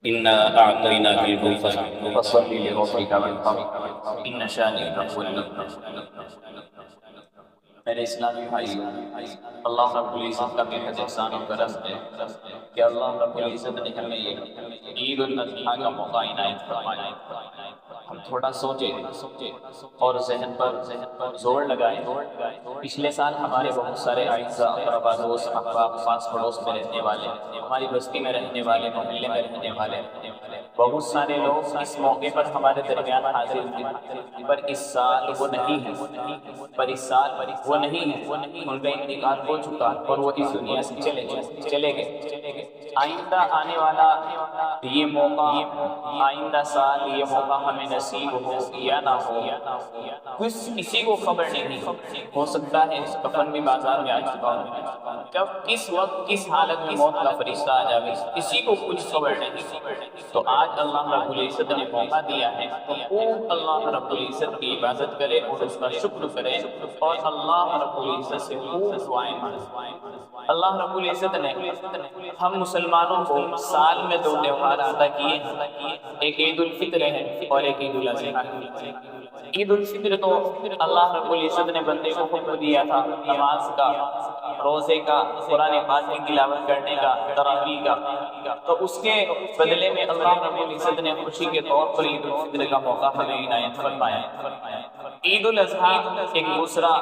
إنا أعطيناك الكوثر فصل لربك وانحر إن شانئك هو الأبتر۔ میرے اسلامی بھائی، اللہ رب العزت کا بے حد احسان و کرم ہے کہ اللہ رب العزت نے ہمیں عید الاضحیٰ کا موقع عنایت فرمایا۔ ہم تھوڑا سوچے اور ذہن پر زور لگائیں۔ پچھلے سال ہمارے بہت سارے اعزاء اقربا، دوست احباب، خاص پڑوس میں رہنے والے، ہماری بستی میں رہنے والے، محلے میں رہنے والے بہت سارے لوگ اس موقع پر ہمارے درمیان حاضر ہوئے، پر اس سال وہ نہیں ہے، ان کا انتقال ہو چکا اور وہ اس دنیا سے چلے گئے۔ آئندہ آنے والا یہ موقع، آئندہ سال یہ موقع ہمیں نصیب ہو یا نہ ہو، کسی کو خبر نہیں۔ ہو سکتا ہے کفن بھی بازار میں آ چکا ہو، کب کس وقت کس حالت میں موت کا فرشتہ آ جائے کسی کو کچھ خبر نہیں۔ تو آج اللہ رب العزت نے موقع دیا ہے تو خوب اللہ رب العزت کی عبادت کرے اور اس کا شکر کرے اور اللہ رب العزت سے خوب دعائیں مانگیں۔ اللہ رب العزت نے ہم مسلمانوں کو سال میں دو تہوار عطا کیے ہیں، ایک عید الفطر ہے اور ایک عید الاضحیٰ ہے۔ عید الفطر تو اللہ رب العزت نے بندے کو حکم دیا تھا نماز کا، روزے کا، قرآن پاک کی تلاوت کرنے کا، تراویح کا، تو اس کے بدلے میں اللہ رب العزت نے خوشی کے طور پر عید الفطر کا موقع ہمیں عنایت فرمایا۔ عید الاضحیٰ ایک دوسرا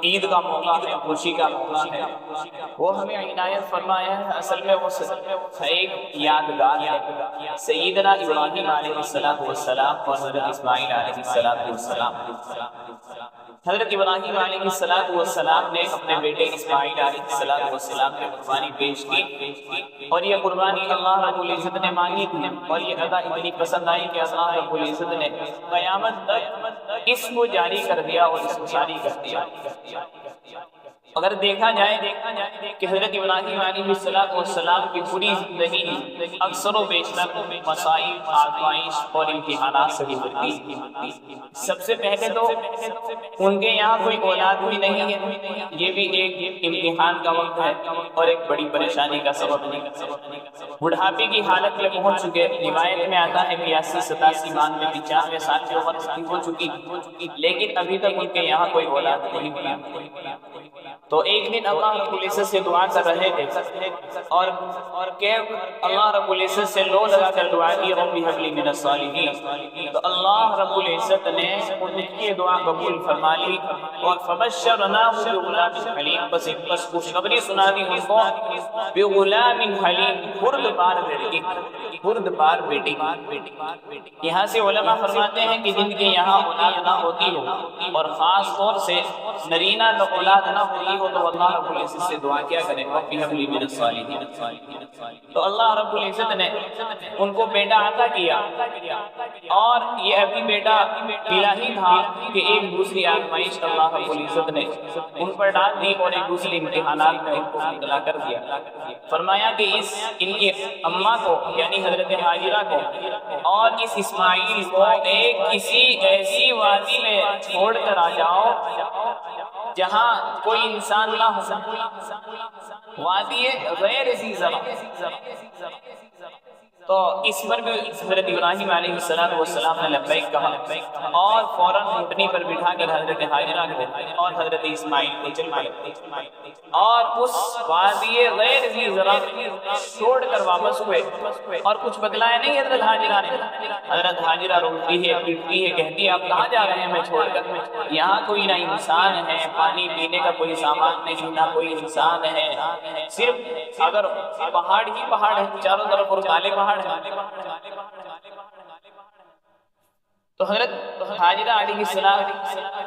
عید کا موقع ہے، خوشی کا موقع ہے، وہ ہمیں عنایت فرمایا ہے۔ اصل میں وہ ایک یادگار ہے سیدنا ابراہیم علیہ السلام اور حضرت اسماعیل علیہ السلام۔ حضرت ابراہیم علیہ السلام نے اپنے بیٹے اسماعیل علیہ السلام کی قربانی پیش کی اور یہ قربانی اللہ رب العزت نے مانگی تھی اور یہ ادا اتنی پسند آئی کہ اللہ رب العزت نے قیامت تک اس کو جاری کر دیا اور اس کو جاری کر دیا۔ اگر دیکھا جائے کہ حضرت ابراہیم علیہ السلام کی پوری زندگی اکثر و بیشتر مصائب، آزمائش اور امتحانات سے گزرتی۔ سب سے پہلے تو ان کے یہاں کوئی اولاد بھی نہیں ہے، یہ بھی ایک امتحان کا وقت ہے اور ایک بڑی پریشانی کا سبب ہے۔ بڑھاپے کی حالت میں پہنچ چکے، روایت میں آتا ہے 82 87 92 95 سال کی عمر ہو چکی، لیکن ابھی تک ان کے یہاں کوئی اولاد نہیں ملا۔ تو ایک دن اللہ رب العزت سے دعا کر رہے تھے اور کہ اللہ رب العزت سے لو لگا کر دعا کی رب هب لي من الصالحین، تو اللہ رب العزت نے ان کی دعا قبول فرما لی اور فبشرناه بغلام حلیم، بس خوشخبری سنا دی ان کو بغلام حلیم، بردبار بیٹی۔ یہاں سے علماء فرماتے ہیں کہ جن کے یہاں اولاد نہ ہوتی ہو اور خاص طور سے نرینہ اولاد نہ ہوتی ہو تو اللہ رب العزت سے دعا کیا کریں رب هب لي من الصالحین۔ تو اللہ رب العزت نے ان کو بیٹا عطا کیا اور یہ ابھی بیٹا ملا ہی تھا کہ ایک دوسری آزمائش اللہ رب العزت نے ان پر ڈال دی اور ایک دوسری امتحانات میں ان کو مبتلا کر دیا۔ فرمایا کہ ان کی اماں کو یعنی حضرت حاجرہ کو اور اس اسماعیل کو ایک کسی ایسی وادی میں چھوڑ کر آ جاؤ جہاں کوئی انسان نہ ہو، وادی غیر ذی زرع۔ تو اس پر بھی حضرت ابراہیم علیہ السلام نے لبیک کہا اور فوراً اونٹنی پر بٹھا کر حضرت حاجرہ کو اور حضرت اسماعیل کو چل پڑے اور اس وادی غیر ذی زرع چھوڑ کر واپس ہوئے۔ اور کچھ بتلایا نہیں حضرت حاجرہ نے، حضرت حاجرہ روتی ہے، پیٹتی ہے، کہتی ہے آپ کہاں جا رہے ہیں میں چھوڑ کر؟ یہاں کوئی نہ انسان ہے، پانی پینے کا کوئی سامان نہیں، نہ کوئی انسان ہے، صرف اگر پہاڑ ہی پہاڑ ہے چاروں طرف اور کالے پہاڑ ہیں۔ تو حضرت حاجرہ علیہ السلام،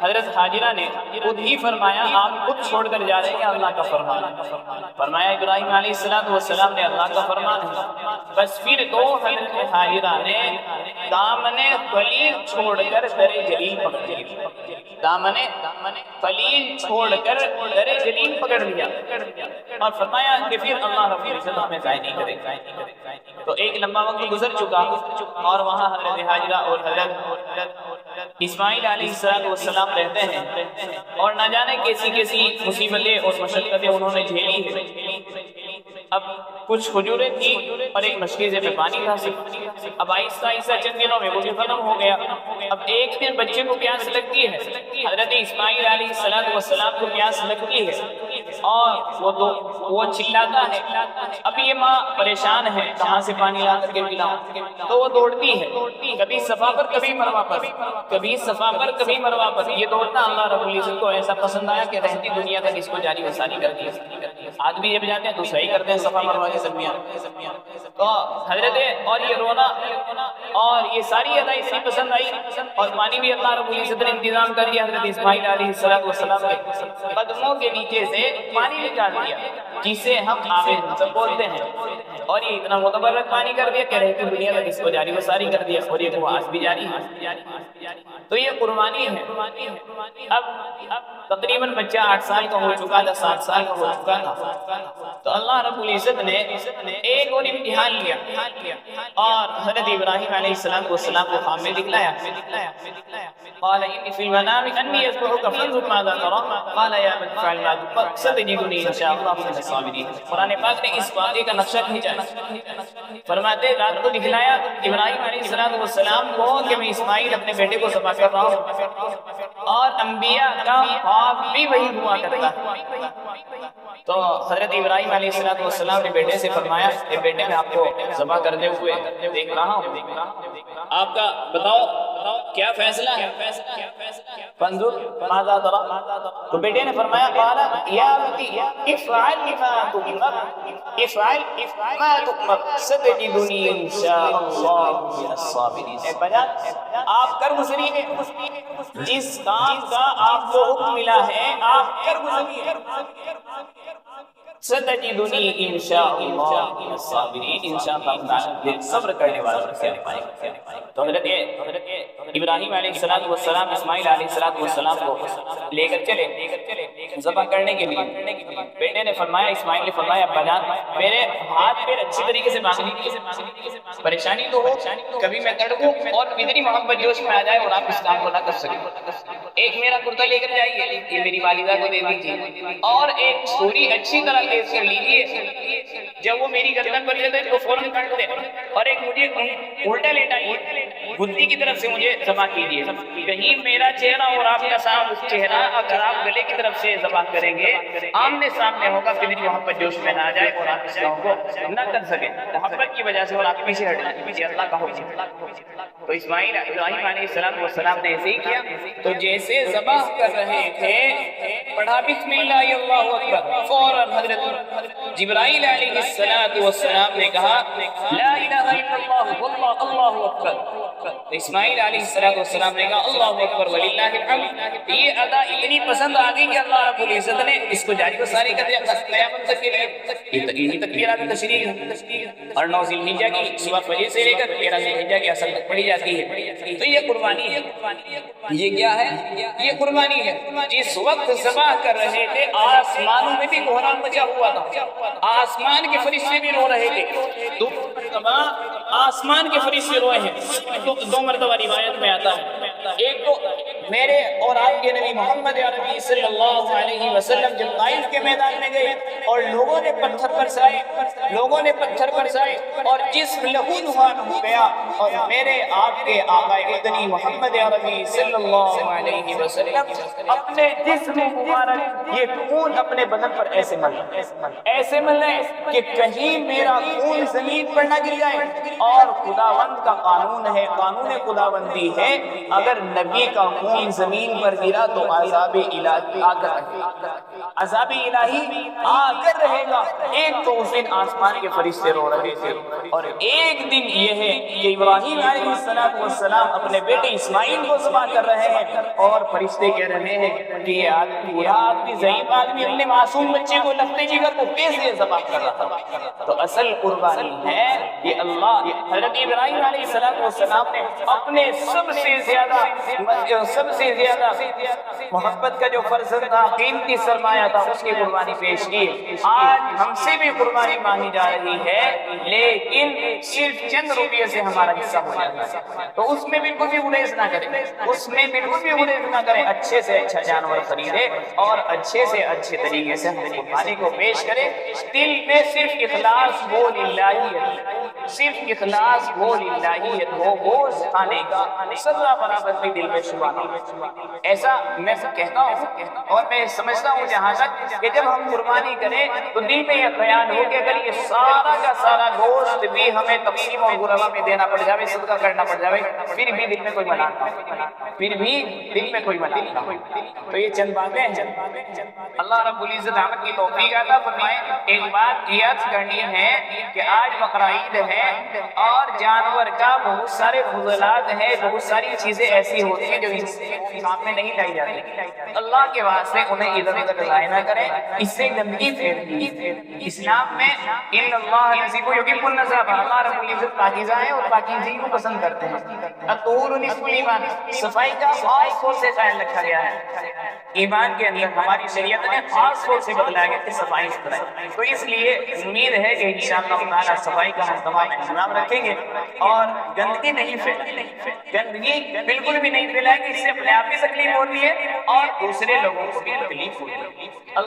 حضرت حاجرہ نے خود ہی فرمایا آپ خود چھوڑ کر جا رہے ہیں، اللہ کا فرمان ہے۔ فرمایا ابراہیم علیہ السلام نے اللہ کا فرمان ہے۔ بس پھر تو حضرت حاجرہ نے دامن خلیل چھوڑ کر در جلیل پکڑ لیا، دامن خلیل چھوڑ کر در جلیل پکڑ لیا اور فرمایا کہ پھر اللہ رب العزت ہمیں ضائع نہیں کرے گا۔ تو ایک لمبا وقت گزر چکا اور وہاں حضرت حاجرہ اور حضرت اسماعیل علیہ السلام رہتے ہیں اور نہ جانے کیسی کیسی مصیبتیں اور مشقتیں انہوں نے جھیلی ہے۔ اب کچھ کھجوریں تھی اور ایک مشکیزے میں پانی تھا صرف۔ اب آہستہ آہستہ چند دنوں میں وہ بھی ختم ہو گیا۔ اب ایک دن بچے کو پیاس لگتی ہے، حضرت اسماعیل علیہ السلام کو پیاس لگتی ہے اور وہ چلاتا ہے۔ اب یہ ماں پریشان ہے کہاں سے پانی لا کر کے پلاؤں، تو وہ دوڑتی ہے، کبھی صفا پر کبھی مروہ پر، کبھی صفا پر کبھی مروہ پر۔ یہ دوڑنا اللہ رب العزت کو ایسا پسند آیا کہ رہتی دنیا تک اس کو جاری و ساری کر دیا۔ آج بھی جب جاتے ہیں تو صحیح کرتے ہیں صفا مروہ کے درمیان۔ تو حضرت اور یہ رونا اور یہ ساری ادائی اتنی پسند آئی، اور پانی بھی اللہ رب العزت نے انتظام کر دیا۔ حضرت اسماعیل علیہ السلام کے قدموں کے نیچے سے پانی نکال دیا، جسے ہم آب زمزم بولتے ہیں، اور یہ اتنا متبرک پانی کر دیا کہ رہتی دنیا تک اس کو جاری و ساری کر دیا، اور یہ آج بھی جاری ہے۔ تو یہ قربانی ہے۔ اب تقریباً بچہ 8 سال کا ہو چکا تھا، 7 سال کا ہو چکا تھا، تو اللہ رب العزت نے ایک اور امتحان لیا اور حضرت ابراہیم علیہ السلام کو خواب میں دکھلایا۔ قال انی فی المنام انی اذبحک فانظر ماذا تری، قال یا ابت افعل ما تؤمر ستجدنی ان شاء اللہ من الصابرین۔ قرآن پاک نے اس واقعے کا نقشہ کھینچا، فرماتے رات کو دکھلایا ابراہیم علیہ السلام کو کہ میں اسماعیل اپنے بیٹے کو ذبح کر رہا ہوں، اور انبیاء کا خواب بھی وہی ہوا کرتا ہے۔ تو حضرت ابراہیم علیہ السلام نے بیٹے سے فرمایا کہ بیٹے میں آپ کو ذبح کرتے ہوئے دیکھ رہا ہوں، آپ کا بتاؤ کیا فیصلہ ہے؟ فانظر ماذا تری، تو بیٹے نے فرمایا قال یا ابتی افعل ما تؤمر، افعل ما تؤمر ستجدنی ان شاء اللہ من الصابرین۔ اے بجان آپ کر گزریے جس کام کا آپ کو حکم ملا ہے، آپ کر گزریے، ستجدنی انشاءاللہ من الصابرین، انشاءاللہ صبر کرنے والوں سے پائے گا۔ تو حضرت ابراہیم علیہ السلام اسماعیل علیہ السلام کو لے کر چلے ذبح کرنے کے لیے۔ بیٹے نے فرمایا، اسماعیل نے فرمایا ابا جان میرے ہاتھ پیر اچھی طریقے سے باندھ لیجیے، پریشانی تو ہو، کبھی میں تڑپوں اور اتنی محبت جوش میں آ جائے اور آپ اس کام کو نہ کر سکیں۔ ایک میرا کرتا لے کر جائیے، یہ میری والدہ کو دے دیجیے، اور ایک چھری اچھی طرح تیز کر لیجیے، جب وہ میری گردن پر لیتے تو فوراً کاٹ دے، اور ایک مجھے الٹا لیٹائیے، گدی کی طرف سے مجھے ذبح کیجیے، کہیں میرا چہرہ اور آپ کا سامنے چہرہ اگر آپ گلے کی طرف سے ذبح کریں گے آمنے سامنے ہوگا، پھر محبت جوش میں نہ آ جائے اور آپ اس کام کو نہ کر سکیں، محبت کی وجہ سے اور آپ پیچھے ہٹ جائیں، یہ اللہ کا حکم۔ تو ابراہیم علیہ السلام نے ایسے ہی کیا، تو جیسے ذبح کر رہے تھے پڑھا بسم اللہ اللہ اکبر، فوراً حضرت جبرائیل علیہ السلام نے کہا لا الہ الا اللہ واللہ اللہ اکبر۔ اسماعیل علیہ السلام نے کہا اللہ اکبر وللہ الحمد۔ یہ ادا اتنی پسند آ گئی کہ اللہ رب العزت نے اس کو جاری و ساری کر دیا قیامت تک کے لیے۔ یہ تکبیرات تشریق ہے، اور 9 ذی الحجہ کی صبح فجر سے لے کر 13 ذی الحجہ کی اصل تک پڑھی جاتی ہے۔ تو یہ قربانی ہے، یہ کیا ہے؟ یہ قربانی ہے۔ جس وقت ذبح کر رہے تھے آسمانوں میں بھی کوہرام مچا ہوا تھا، آسمان کے فرشتے بھی رو رہے تھے، دو مرتبہ آسمان کے فرشتے روئے ہیں، 2 مرتبہ روایت میں آتا ہے۔ ایک تو میرے اور آپ کے نبی محمد عربی صلی اللہ علیہ وسلم جب طائف کے میدان میں گئے اور لوگوں نے پتھر برسائے اور جسم لہو لہان ہو گیا، اور میرے آپ کے آقا ادنی محمد عربی صلی اللہ علیہ وسلم اپنے جسم مبارک یہ خون اپنے بدن پر ایسے ملے کہ کہیں میرا خون زمین پر نہ گر جائے، اور خداوند کا قانون ہے، قانون خداوندی ہے، اگر نبی کا خون زمین پر گرا تو عذاب الہی آ کر رہے گا، عذاب الہی آ کر رہے گا۔ ایک تو اس دن آسمان کے فرشتے رو رہے تھے، اور ایک دن یہ ہے کہ ابراہیم علیہ السلام اپنے بیٹے اسماعیل کو ذبح کر رہے ہیں، اور فرشتے کہہ رہے ہیں کہ یہ بوڑھا آدمی ضعیف آدمی اپنے معصوم بچے کو لگتے جگر کو کیسے ذبح کر رہا تھا۔ تو اصل قربانی ہے یہ اللہ، حضرت ابراہیم علیہ السلام نے اپنے سب سے زیادہ محبت کا جو فرزند تھا، قیمتی سرمایہ تھا، اس کی قربانی پیش کی، آج ہم سے بھی قربانی مانگی جا رہی ہے لیکن صرف چند روپیے سے ہمارا حصہ ہو جاتا ہے، تو اس میں بالکل بھی گریز نہ کریں، اس میں بالکل بھی گریز نہ کریں، اچھے سے اچھا جانور خریدے اور اچھے سے اچھے طریقے سے ہم قربانی کو پیش کریں، دل میں صرف اخلاص ہو للہیت، صرف اخلاص ہو للہیت ہو، گوشت کھانے کا ذرہ برابر بھی دل میں شبہ نہ ہو۔ ایسا میں کہتا ہوں اور میں سمجھتا ہوں جہاں تک کہ جب ہم قربانی کریں تو دل میں یہ خیال ہو کہ اگر یہ سارا کا سارا گوشت بھی ہمیں تقسیم اور غربا میں دینا پڑ جائے، صدقہ کرنا پڑ جائے، پھر بھی دل میں کوئی ملال نہ، پھر بھی دل میں کوئی ملال نہ۔ تو یہ چند باتیں ہیں، اللہ رب العزت ہم کی توفیق عطا فرمائے۔ ایک بات یاد کرنی ہے کہ آج بقرعید ہے اور جانور کا بہت سارے فضلات ہیں، بہت ساری چیزیں ایسی ہوتی ہیں جو سامنے نہیں لائی جاتی، اللہ کے واسطے انہیں ادھر ادھر ضائع نہ کریں، اس سے گندگی پھیلتی۔ اسلام میں ان اللہ نصیب یحب النظافہ، اللہ رب العزت پاکیزہ ہے اور پاکیزگی کو پسند کرتے ہیں۔ الطہور نصف الایمان، صفائی کا خاص طور سے خیال رکھا گیا ہے، ایمان کے اندر ہماری شریعت نے خاص طور سے بتلایا گیا کہ صفائی ستھرائی، تو اس لیے امید ہے کہ انشاءاللہ تعالی صفائی کا ہم تمام اہتمام رکھیں گے اور گندگی نہیں پھیلائیں گے، گندگی بالکل بھی نہیں پھیلائیں گے، اس سے اپنے آپ بھی تکلیف ہوتی ہے اور دوسرے لوگوں کو بھی تکلیف ہوتی ہے۔ اللہ